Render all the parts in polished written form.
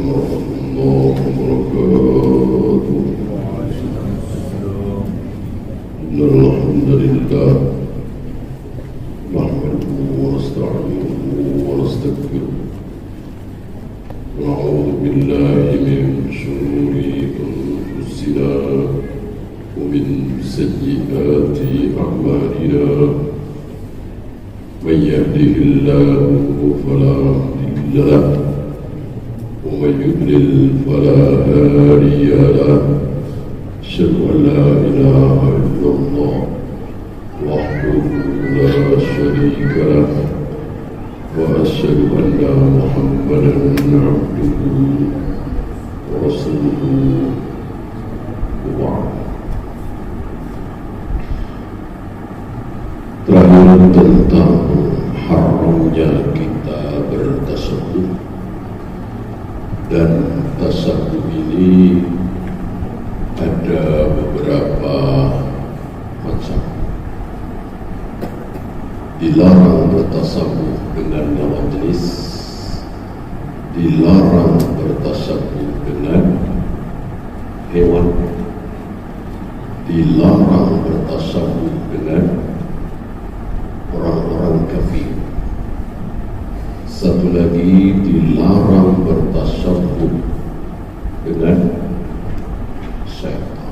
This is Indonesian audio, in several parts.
ورحمة الله وبركاته. إن الحمد لله نحمده ونستعينه ونستغفره ونعوذ بالله من شرور أنفسنا ومن سيئات أعمالنا. من يهده الله فلا مضل له ومن يضلل فلا هادي له. أشهد أن لا إله إلا الله وحده لا شريك له وأشهد أن محمدا عبده ورسوله. وبعد. Terakhir tentang haramnya kita bertasawuf, dan tasawuf ini ada beberapa macam. Dilarang bertasawuf dengan lawan jenis, dilarang bertasawuf dengan hewan, dilarang bertasawuf dengan orang-orang kafir. Satu lagi, dilarang bertasawuf dengan syaitan.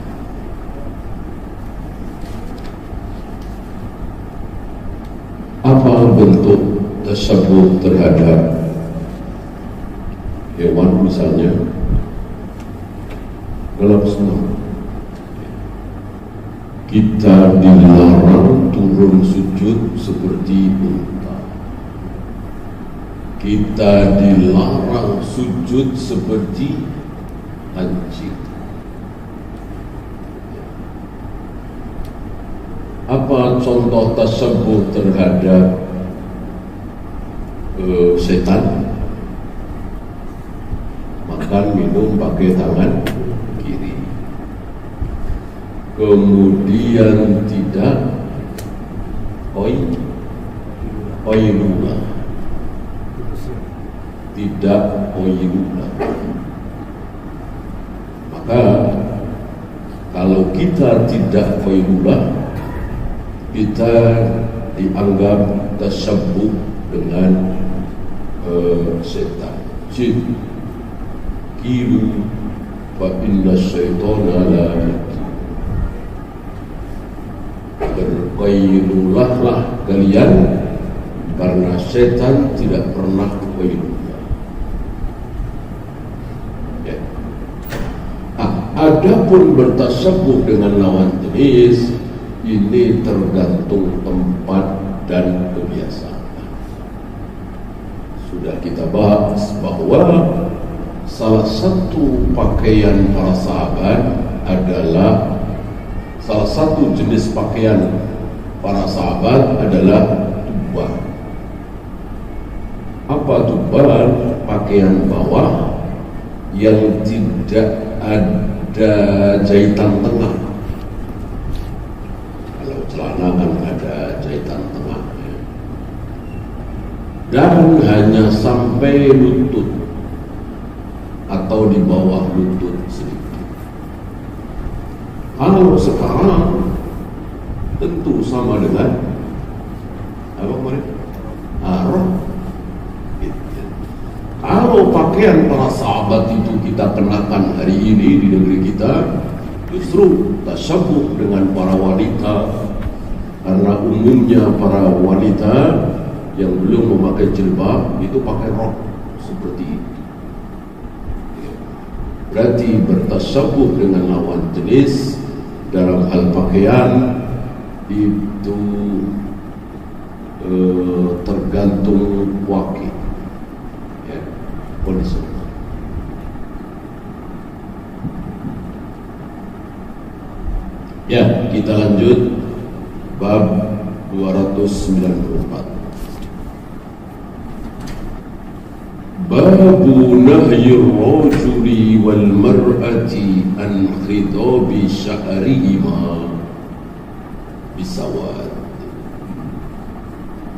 Apa bentuk tasawuf terhadap hewan misalnya? Dalam Islam kita dilarang turun sujud seperti unta. Kita dilarang sujud seperti anjing. Apa contoh tasawuf terhadap setan? Makan minum pakai tangan kiri. Kemudian tidak oilula, tidak oilula. Maka kalau kita tidak oilula, kita dianggap tasabbuh dengan setan. Jin kiru fa inna syaitana la yaqi. Berqailulahlah kalian karena setan tidak pernah qailulah. Ya. Adapun bertasabbuh dengan lawan jenis ini tergantung tempat dan kebiasaan. Sudah kita bahas bahwa salah satu pakaian para sahabat adalah, salah satu jenis pakaian para sahabat adalah tuban. Apa tuban? Pakaian bawah yang tidak ada jahitan tengah. Kalau celana kan ada jahitan tengah, dan hanya sampai lutut atau di bawah lutut sedikit. Kalau sekarang tentu sama dengan apa kemarin? Arah. Kalau pakaian para sahabat itu kita kenakan hari ini di negeri kita, justru tasabbuh dengan para wanita, karena umumnya para wanita yang belum memakai jilbab itu pakai rok seperti itu. Berarti bertasabbuh dengan lawan jenis dalam hal pakaian itu tergantung wakil, ya, kondisi. Ya, kita lanjut bab 294. Babu nahyi ar-rajuli wal mar'ati an khidabi sya'rihima bisawad.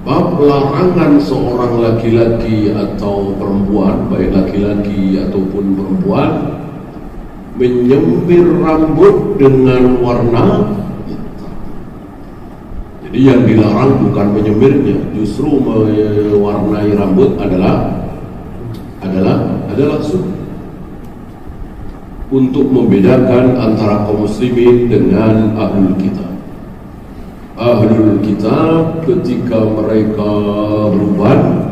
Bab larangan seorang laki-laki atau perempuan, baik laki-laki ataupun perempuan, menyemir rambut dengan warna hitam. Jadi yang dilarang bukan menyemirnya, justru mewarnai rambut adalah sunnah. Untuk membedakan antara kaum muslimin dengan ahlul kitab. Ahlul kitab ketika mereka beruban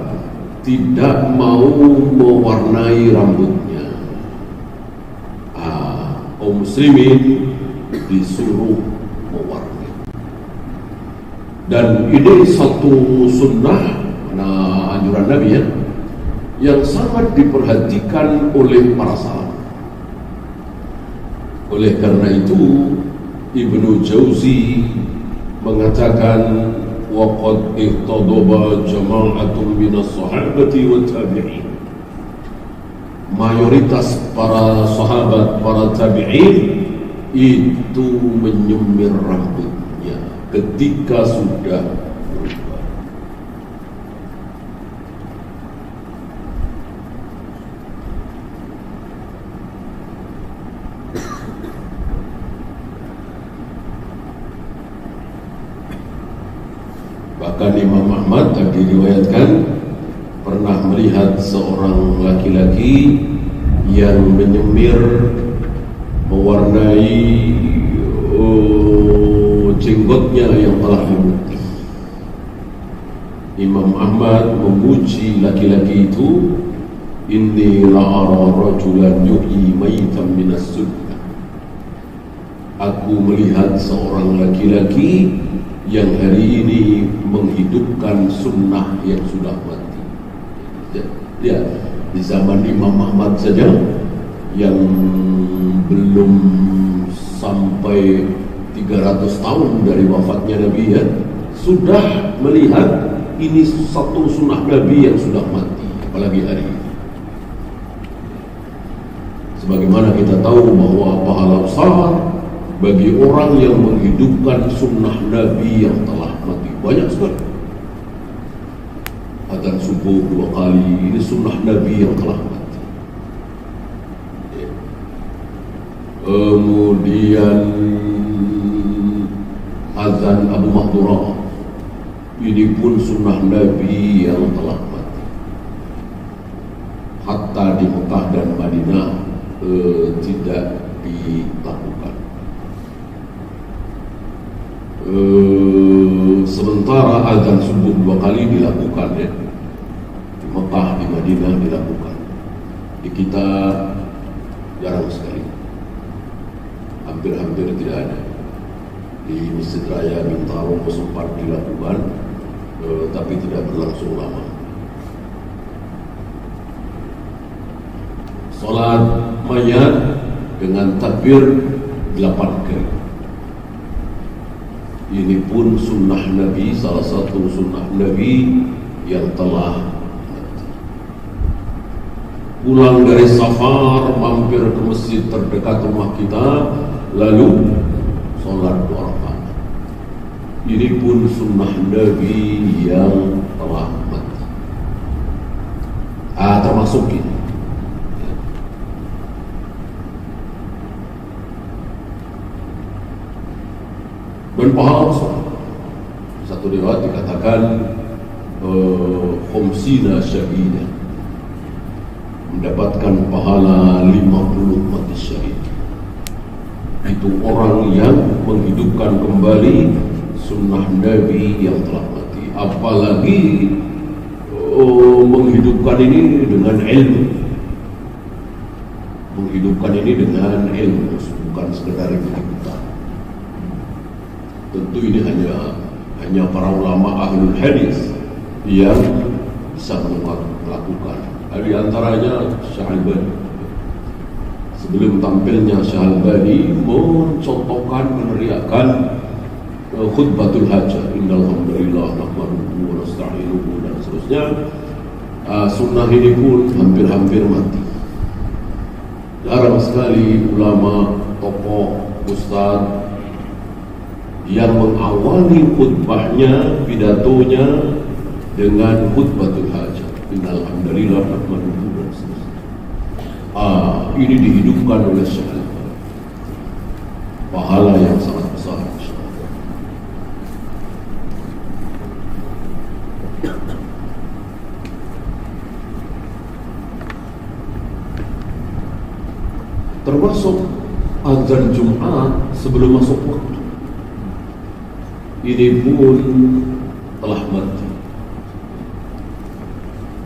tidak mau mewarnai rambutnya. Kaum muslimin disuruh mewarnai. Dan ini satu sunnah, anjuran Nabi ya, yang sangat diperhatikan oleh para salaf. Oleh karena itu Ibnu Jauzi mengatakan waqad ihtadaba jama'atun minas sahabati wat tabi'in. Mayoritas para sahabat, para tabi'in itu menyemir rambutnya ketika sudah berubah. Bahkan Imam Ahmad diriwayatkan pernah melihat seorang laki-laki yang menyemir, mewarnai jenggotnya yang telah memutih. Imam Ahmad memuji laki-laki itu, inni la'ara rajulan yuhyi maitan minas sunnah. Aku melihat seorang laki-laki yang hari ini menghidupkan sunnah yang sudah mati. Lihat, di zaman Imam Ahmad saja yang belum sampai 300 tahun dari wafatnya Nabi ya, sudah melihat ini satu sunnah Nabi yang sudah mati, apalagi hari ini. Sebagaimana kita tahu bahwa pahala besar bagi orang yang menghidupkan sunnah Nabi yang telah mati, banyak sekali. Adzan subuh 2 kali, ini sunnah Nabi yang telah mati. Kemudian azan Abu Mahdurah, ini pun sunnah Nabi yang telah mati. Hatta di Mekah dan Madinah tidak dilakukan. Sementara azan subuh 2 kali dilakukan ya, di Mekah, di Madinah dilakukan. Di kita jarang sekali, hampir tidak ada. Di Masjid Raya Bintaro sempat dilakukan, tapi tidak berlangsung lama. Salat mayat dengan takbir 8 kali. Ini pun sunnah Nabi, salah satu sunnah Nabi yang telah mati. Pulang dari safar, mampir ke masjid terdekat rumah kita, lalu sholat 2 rakaat. Ini pun sunnah Nabi yang telah mati. Termasuk ini. Dan pahala besar. Satu riwayat dikatakan khumsina syahidah, mendapatkan pahala 50 mati syahid. Itu orang yang menghidupkan kembali sunnah Nabi yang telah mati. Apalagi menghidupkan ini dengan ilmu. Menghidupkan ini dengan ilmu, bukan sekedar ikut-ikutan. Tentu ini hanya para ulama ahlul hadis yang bisa melakukan. Di antaranya Syekh sebelum tampilnya Syekh mencontohkan, meneriakkan khutbatul hajah, innal hamdalillah nahmaduhu wa nasta'inuhu dan seterusnya. Sunnah ini pun hampir mati. Jarang sekali ulama, tokoh, ustaz yang mengawali khutbahnya, pidatonya dengan khutbatul hajah, innal hamdalillah nahmaduhu dan seterusnya. Ini dihidupkan oleh Syekh Al-Albani. Pahala yang sangat besar. Termasuk azan Jumat sebelum masuk waktu. Ini pun telah mati.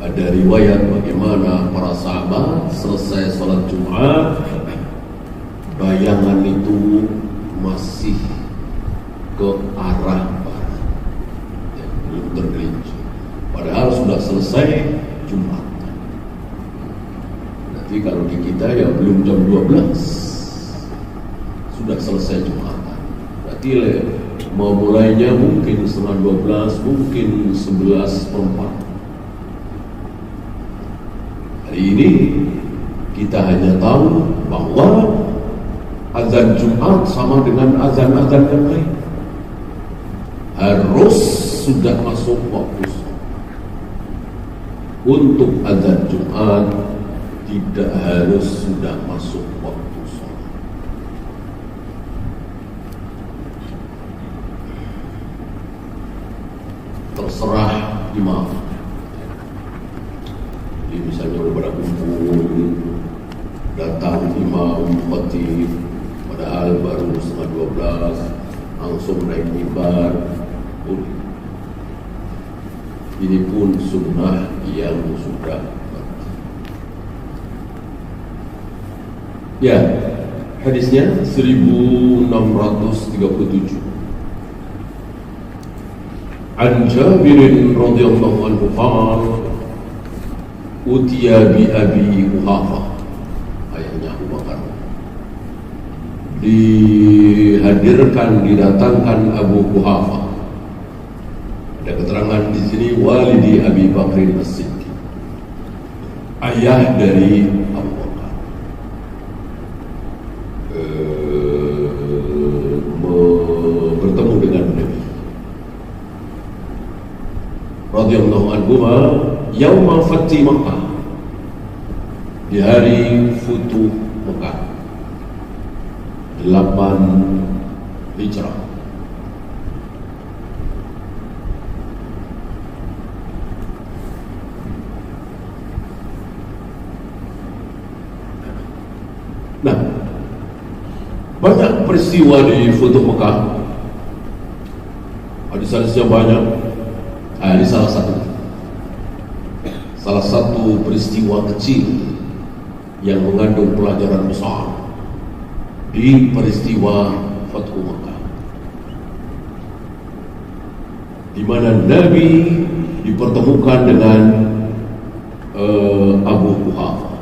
Ada riwayat bagaimana para sahabat selesai sholat Jumat, bayangan itu masih ke arah barat, ya, belum tergelincir. Padahal sudah selesai Jumat. Nanti kalau di kita ya belum jam 12 sudah selesai Jumatan. Berarti mau mulainya mungkin setengah 12, mungkin 11:04. Hari ini kita hanya tahu bahwa azan Jumat sama dengan azan-azan yang lain. Harus sudah masuk waktu sholat. Untuk azan Jumat tidak harus sudah masuk waktu sholat. Terserah imam. Jadi misalnya beberapa kumpul, datang imam khatib, padahal baru setengah 12, langsung naik mimbar. Ini pun sunnah yang sudah mati. Ya, hadisnya 1637. An Jabir radhiyallahu anhu qala utiya bi Abi Quhafah, ayahnya Abu Bakar, didatangkan Abu Quhafah. Ada keterangan di sini walidi Abi Bakr as-Siddiq, ayah dari Abu Bakar, bertemu dengan Nabi radhiyallahu anhu yauma fathi Makkah, di hari Futuh Mekah 8 Hijrah. Nah, banyak peristiwa di Futuh Mekah, hadis-hadisnya banyak. Ini salah satu peristiwa kecil yang mengandung pelajaran besar di peristiwa Fathu Makkah, di mana Nabi dipertemukan dengan Abu Quhafah.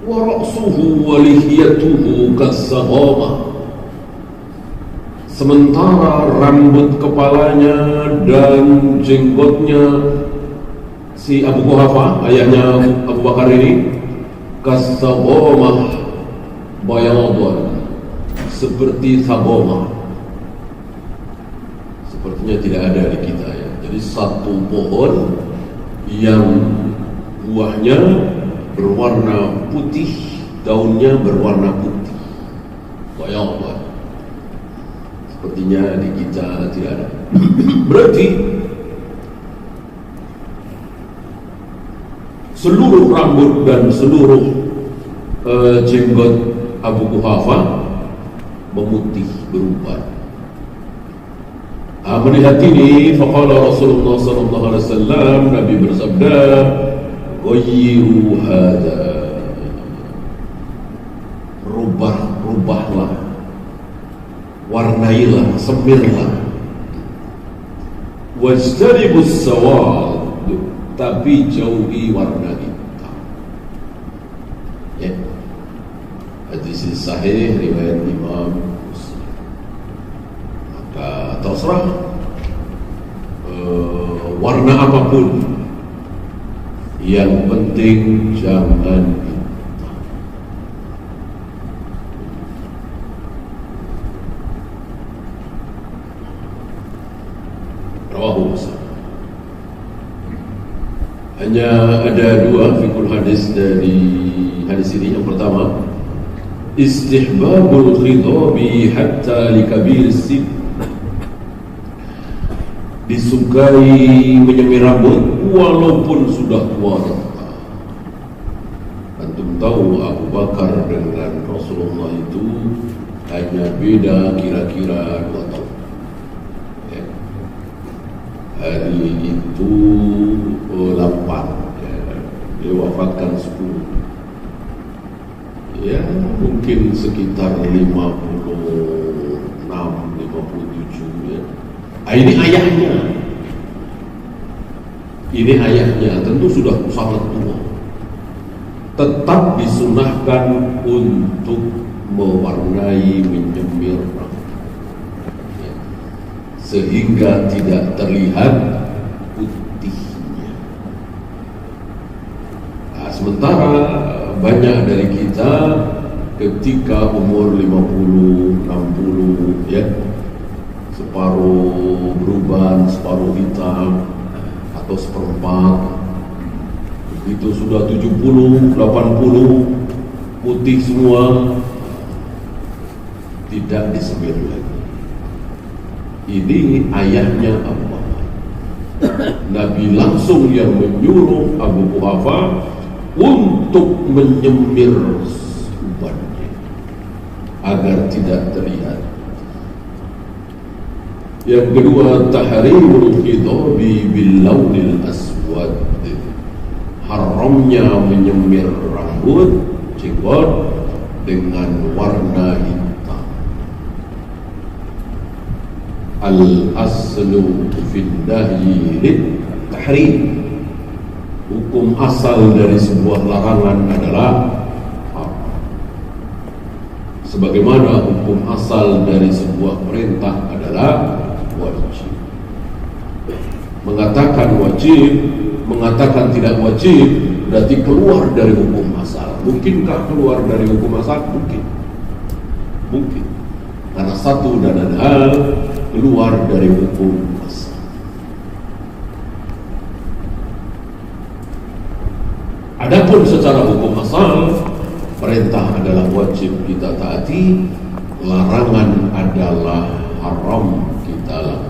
Wa ra'suhu wa lihiyatuhu kas-saghamah, sementara rambut kepalanya dan jenggotnya si Abu Quhafah, ayahnya Abu Bakar ini, kas-saghamah bayadun, seperti saghamah. Sepertinya tidak ada di kita ya. Jadi satu pohon yang buahnya berwarna putih, daunnya berwarna putih, bayadun. Sepertinya di kita tidak ada. Berarti seluruh rambut dan seluruh jenggot Abu Quhafah memutih, berubah. Melihat ini, faqala Rasulullah sallallahu alaihi wasallam, Nabi bersabda, "Ghayyiru hadza." Rubahlah, warnailah, semirlah. Wajtanibus sawad, tapi jauhi warna hitam. Ya. Hadis sahih riwayat Imam Muslim. Maka terserah warna apapun, yang penting jangan hitam. Hanya ada dua fikul hadis dari hadis ini. Yang pertama, istihbabul khidabi hatta likabir sin, disukai menyemir rambut walaupun sudah tua renta. Antum tahu Abu Bakar dengan Rasulullah itu hanya beda kira-kira 2 tahun. Ya. Hari itu 8, ya. Dia wafatkan 10. Ya, mungkin sekitar 56, 57 ya. Ini ayahnya. Ini ayahnya, tentu sudah sangat tua. Tetap disunahkan untuk mewarnai, menyemir rambut, ya, sehingga tidak terlihat putihnya. Nah, sementara banyak dari kita ketika umur 50, 60 ya, separuh beruban, separuh hitam atau seperempat. Begitu sudah 70, 80 putih semua, tidak disemir lagi. Ini ayahnya Abu Bakar. Nabi langsung yang menyuruh Abu Quhafa untuk menyemir ubannya agar tidak terlihat. Yang kedua, tahrimul khidabi bil launil aswad, haramnya menyemir rambut, jenggot dengan warna hitam. Al-aslu fid nahyi lit tahrim, hukum asal dari sebuah larangan adalah haram, sebagaimana hukum asal dari sebuah perintah adalah wajib. Mengatakan wajib, mengatakan tidak wajib, berarti keluar dari hukum asal. Mungkinkah keluar dari hukum asal? Mungkin. Mungkin. Karena satu dan lain hal keluar dari hukum asal. Adapun secara hukum asal, perintah adalah wajib kita taati, larangan adalah haram kita lakukan.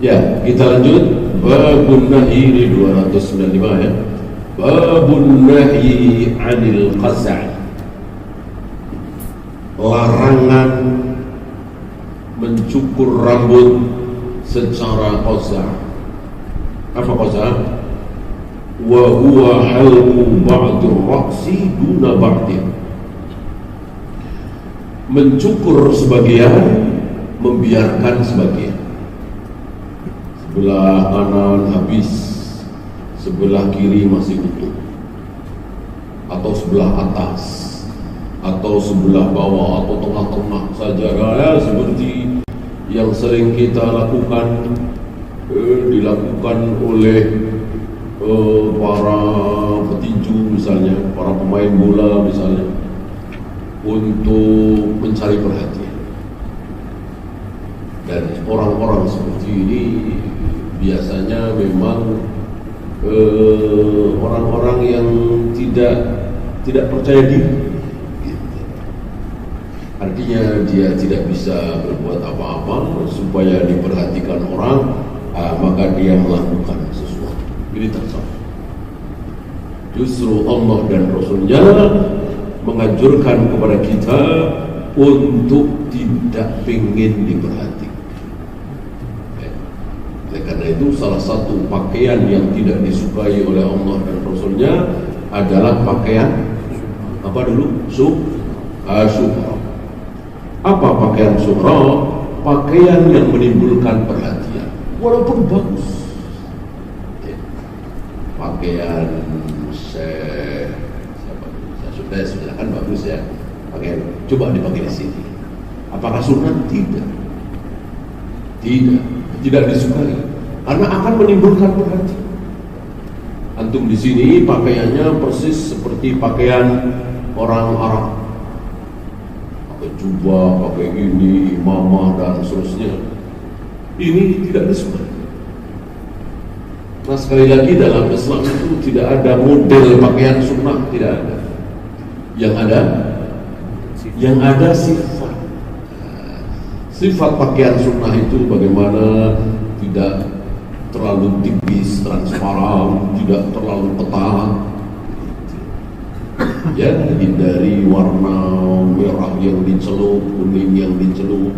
Ya, kita lanjut. Babun nahi, ini 295 ya. Babun nahi anil qaz'a, larangan mencukur rambut secara qaz'a. Apa qaz'a? Wa huwa halqu ba'dur ra'si duna ba'din, mencukur sebagian, membiarkan sebagian. Sebelah kanan habis, sebelah kiri masih utuh, atau sebelah atas, atau sebelah bawah, atau tengah-tengah saja, ya, seperti yang sering kita lakukan, dilakukan oleh para petinju misalnya, para pemain bola misalnya, untuk mencari perhatian. Dan orang-orang seperti ini biasanya memang orang-orang yang tidak percaya diri. Artinya dia tidak bisa berbuat apa-apa supaya diperhatikan orang, maka dia melakukan sesuatu. Ini tersalah. Justru Allah dan Rasulnya menganjurkan kepada kita untuk tidak ingin diperhatikan. Karena itu salah satu pakaian yang tidak disukai oleh Allah dan Rasulnya adalah pakaian apa dulu? Syuhra. Apa pakaian syuhra? Pakaian yang menimbulkan perhatian, walaupun bagus. Pakaian sudah kan bagus ya. Pakaian coba dipakai di sini. Apakah sunnah? Tidak. Tidak disukai, karena akan menimbulkan perhatian. Antum di sini pakaiannya persis seperti pakaian orang Arab, pakai jubah, pakai ini, imamah dan seterusnya. Ini tidak disukai. Nah, sekali lagi dalam Islam itu tidak ada model pakaian sunnah, tidak ada. Yang ada sifat. Sifat pakaian sunnah itu bagaimana tidak terlalu tipis, transparan, tidak terlalu ketat. Ya, hindari warna merah yang dicelup, kuning yang dicelup.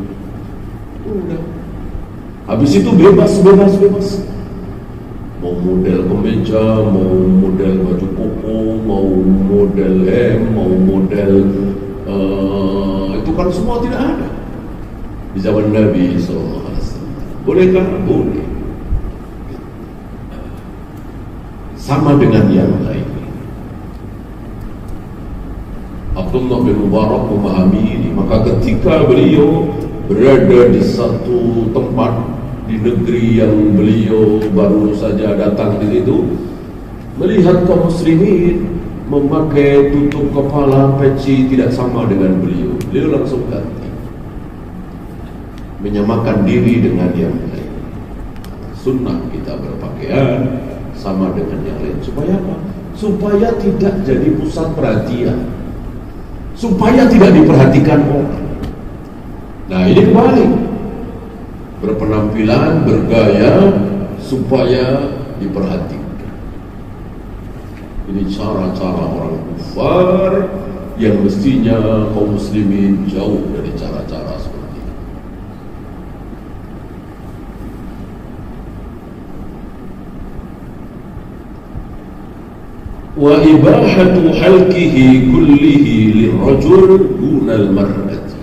Udah. Habis itu bebas. Mau model kemeja, mau model baju koko, mau model mau model itu kan semua tidak ada di zaman Nabi SAW. Bolehkah? Boleh. Sama dengan yang lain. Abdullah bin Mubarak memahami ini. Maka ketika beliau berada di satu tempat di negeri yang beliau baru saja datang di situ, melihat kaum muslimin memakai tutup kepala peci tidak sama dengan beliau langsung ganti, menyamakan diri dengan yang lain. Sunnah kita berpakaian sama dengan yang lain. Supaya apa? Supaya tidak jadi pusat perhatian, supaya tidak diperhatikan orang. Nah, ini kembali berpenampilan, bergaya supaya diperhatikan. Ini cara-cara orang kufar yang mestinya kaum muslimin jauh dari cara-cara seperti ini. Wa ibahatu halqihi kullihi lirrajul dunal mar'ati.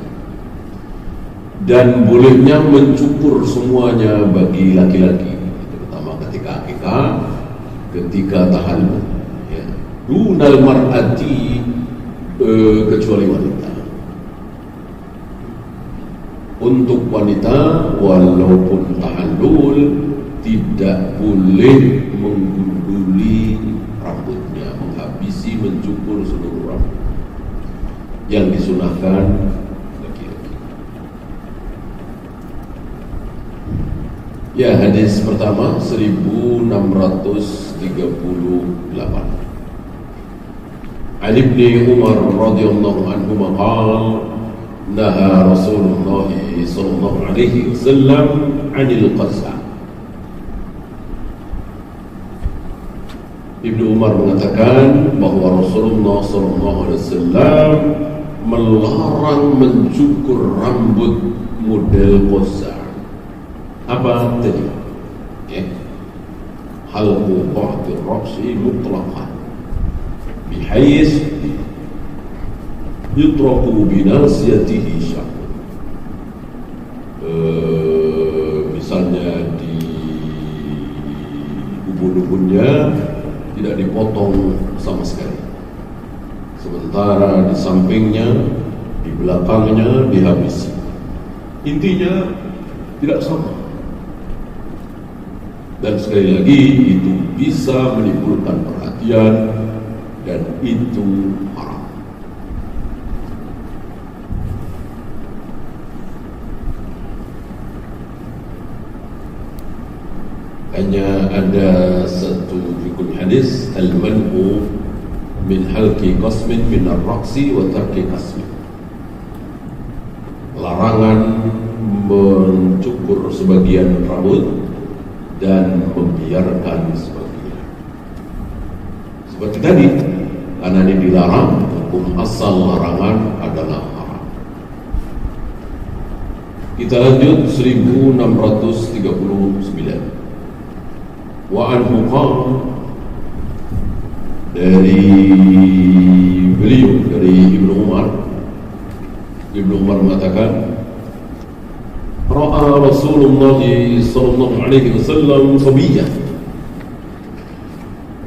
Dan bolehnya mencukur semuanya bagi laki-laki, terutama ketika akikah, ketika tahallul, ya. Dunal mar'ati, kecuali wanita. Untuk wanita walaupun tahallul tidak boleh menggunduli rambutnya, menghabisi, mencukur seluruh rambut. Yang disunahkan ya, hadis pertama 1638. Ali bin Umar radhiyallahu anhu qala naha Rasulullah sallallahu alaihi wasallam 'anil qaz'a. Ibnu Umar mengatakan bahwa Rasulullah sallallahu alaihi wasallam melarang mencukur rambut model qaz'a. Apa tadi? Ya. Halqu ba'd ar-ra'si mutlaqan bihayth yutraku binasiyatihi sya'b. Misalnya di ubun-ubunnya tidak dipotong sama sekali, sementara di sampingnya, di belakangnya dihabisi. Intinya tidak sama. Dan sekali lagi itu bisa menimbulkan perhatian dan itu haram. Hanya ada satu hukum hadis, al-man'u min halqi qasmin min ar-raqsi wa tarki qasmin. Larangan mencukur sebagian rambut dan membiarkan sebagian. Seperti tadi, karena ini dilarang, hukum asal larangan adalah haram. Kita lanjut 1639. Wa anhu qala, dari beliau, dari Ibnu Umar mengatakan, ra'a Rasulullah sallallahu alaihi wasallam sabiyyah.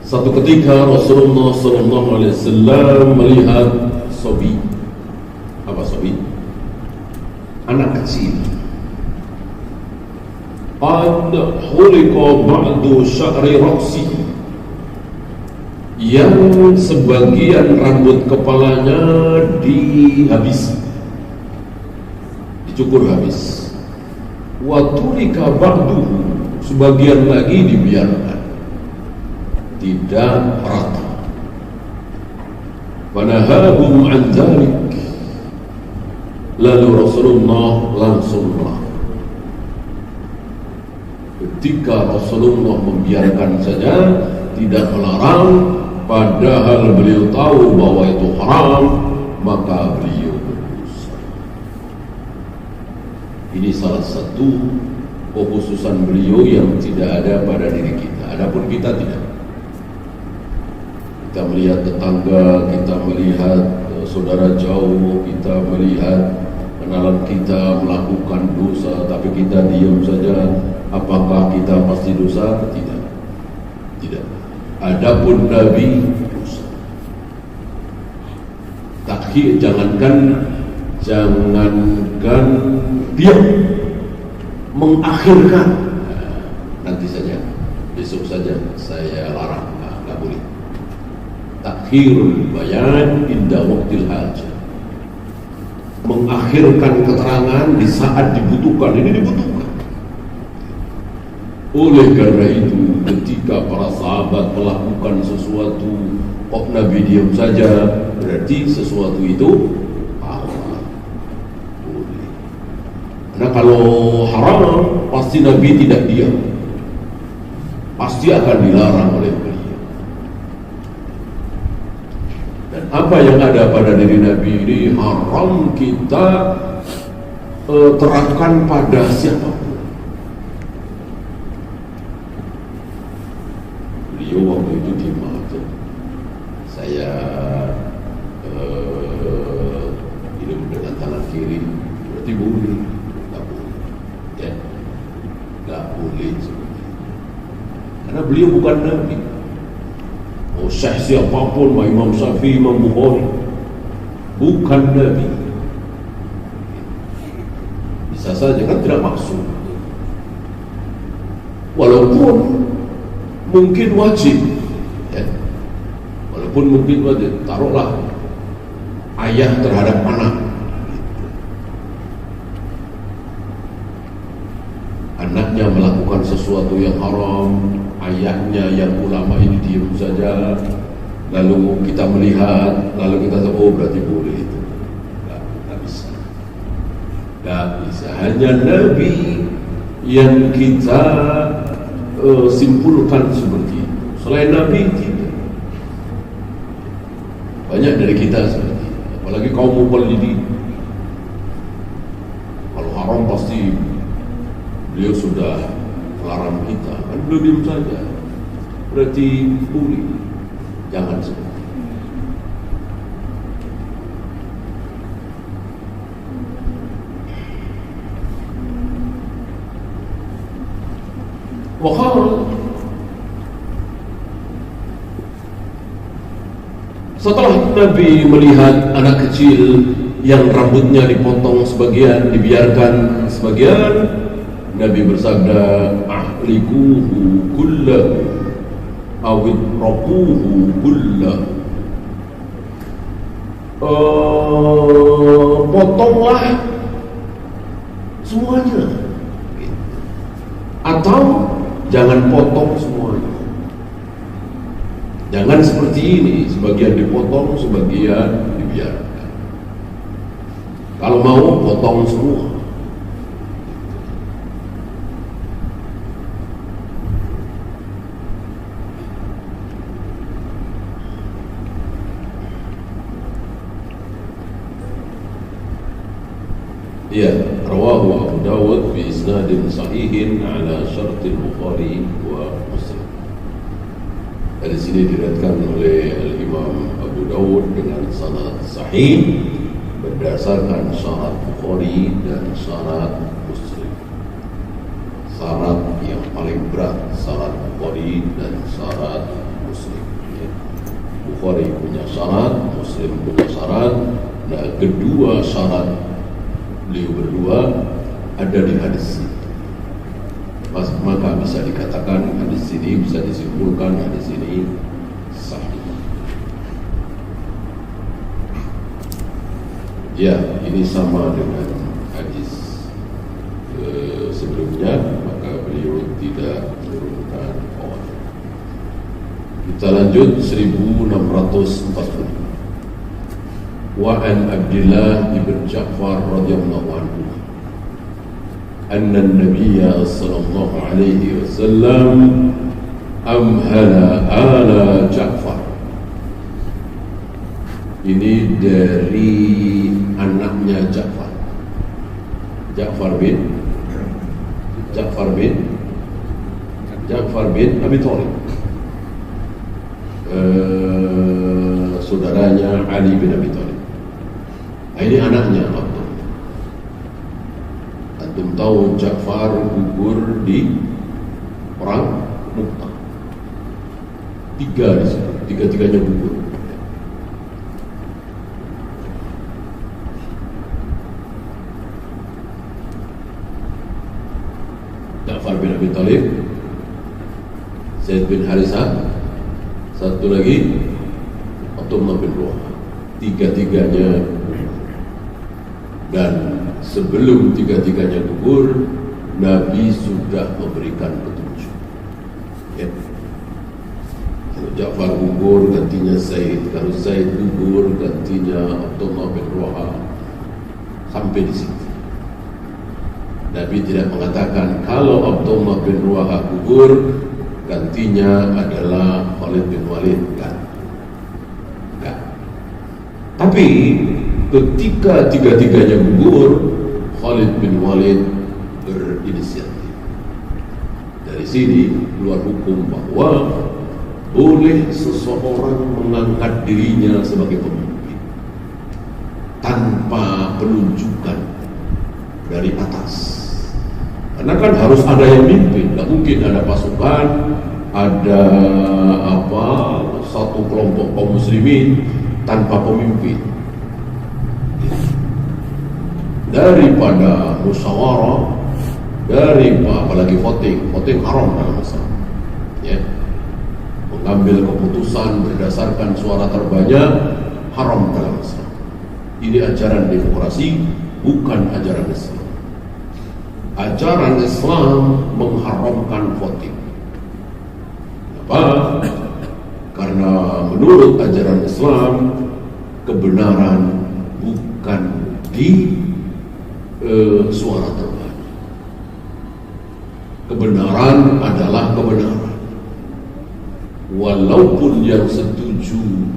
Satu ketika Rasulullah sallallahu alaihi wasallam melihat sabi. Apa sabi? Anak kecil. Qad huliqa ba'du sya'ri ra'sihi, yang sebagian rambut kepalanya dihabisi, dicukur habis. Wa turika ba'duhu, sebagian lagi dibiarkan. tidak rata. Fanahahum an dzalik, lalu Rasulullah langsung melakukan. Ketika Rasulullah membiarkan saja, tidak melarang, padahal beliau tahu bahwa itu haram, maka beliau berdosa. Ini salah satu kekhususan beliau yang tidak ada pada diri kita. Adapun kita tidak. Kita melihat tetangga, kita melihat saudara jauh, kita melihat kenalan kita melakukan dosa, tapi kita diam saja. Apakah kita pasti dosa? Tidak. Tidak. Adapun Nabi dosa. Takhir, jangankan diam, mengakhirkan. Nanti saja, besok saja saya larang, nggak boleh. Takhirul bayan inda waqtil hajah, mengakhirkan keterangan di saat dibutuhkan. Ini dibutuhkan. Oleh karena itu, ketika para sahabat melakukan sesuatu, kok Nabi diam saja, berarti sesuatu itu haram. Boleh. Karena kalau haram, pasti Nabi tidak diam, pasti akan dilarang oleh beliau. Dan apa yang ada pada diri Nabi ini haram kita terapkan pada siapapun. Beliau waktu itu diam aja. Saya minum dengan tangan kiri, berarti boleh. Nggak boleh, ya, nggak boleh seperti itu. Karena beliau bukan Nabi. Oh, syekh siapapun, Imam Syafi'i, Imam Bukhari, bukan Nabi. Bisa saja kan tidak maksud. Walaupun mungkin wajib, ya. Walaupun mungkin wajib, taruhlah ayah terhadap anak, anaknya melakukan sesuatu yang haram, ayahnya yang ulama ini diam saja, lalu kita melihat, lalu kita tahu, oh berarti boleh itu. Nggak bisa, nggak bisa. Hanya Nabi yang kita simpulkan seperti itu. Selain Nabi tidak. Banyak dari kita seperti itu. Apalagi kaum mukallidin. Kalau haram pasti beliau sudah melarang kita. Kan beliau diam saja, berarti boleh. Jangan seperti itu. Setelah Nabi melihat anak kecil yang rambutnya dipotong sebagian, dibiarkan sebagian, Nabi bersabda, ahlikuhu kullahu awid raquhu kullahu, potonglah semuanya, atau jangan potong semuanya. Jangan seperti ini, sebagian dipotong, sebagian dibiarkan. Kalau mau, potong semua. Ya, rawahu Abu Dawud bi isnadin sahihin ala syartil Bukhari wa Muslim. Dari sini diriwayatkan oleh Al-Imam Abu Dawud dengan sanad sahih berdasarkan syarat Bukhari dan syarat Muslim. Syarat yang paling berat syarat Bukhari dan syarat Muslim. Bukhari punya syarat, Muslim punya syarat. Nah, kedua syarat beliau berdua ada di hadis ini. Maka bisa dikatakan hadis ini, bisa disimpulkan hadis ini sahih. Ya, ini sama dengan hadis sebelumnya, maka beliau tidak menurunkan qaul. Kita lanjut 1640. Wa an Abdullah ibn Ja'far radhiyallahu anhu anna an-nabiyya sallallahu alaihi wasallam amhala ala Ja'far. Ini dari anaknya Ja'far. Ja'far bin Abi Thalib, saudaranya Ali bin Abi Thalib. Ini anaknya Abdul. Antum tahu Ja'far gugur di perang Mu'tah. Tiga-tiganya gugur. Ja'far bin Abi Thalib, Zaid bin Harithah, satu lagi Abdullah bin Rawaha. Tiga-tiganya gugur. Dan sebelum tiga-tiganya gugur, Nabi sudah memberikan petunjuk. Ya. Kalau Ja'far gugur, gantinya Zaid. Kalau Zaid gugur, gantinya Abdullah bin Rawaha. Sampai di situ. Nabi tidak mengatakan kalau Abdullah bin Rawaha gugur, gantinya adalah Khalid bin Walid. Enggak. Tapi ketika tiga-tiganya gugur, Khalid bin Walid berinisiatif. Dari sini keluar hukum bahwa boleh seseorang mengangkat dirinya sebagai pemimpin tanpa penunjukan dari atas. Karena kan harus ada yang mimpin, tidak mungkin ada pasukan, ada satu kelompok kaum muslimin tanpa pemimpin. Daripada musyawarah, apalagi voting haram dalam Islam. Ya. Mengambil keputusan berdasarkan suara terbanyak haram dalam Islam. Ini ajaran demokrasi, bukan ajaran Islam. Ajaran Islam mengharamkan voting. Kenapa? Karena menurut ajaran Islam, kebenaran bukan di suara terbanyak. Kebenaran adalah kebenaran. Walaupun yang setuju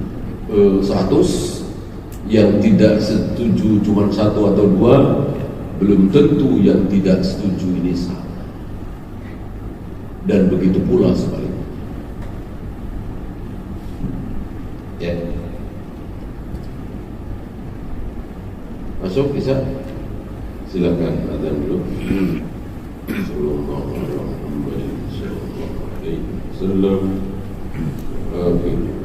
100, yang tidak setuju cuma 1 atau 2, belum tentu yang tidak setuju ini sama. Dan begitu pula sebaliknya. Ya. Masuk bisa? Silakan azan dulu. Sallallahu alaihi wasallam. Alhamdulillah.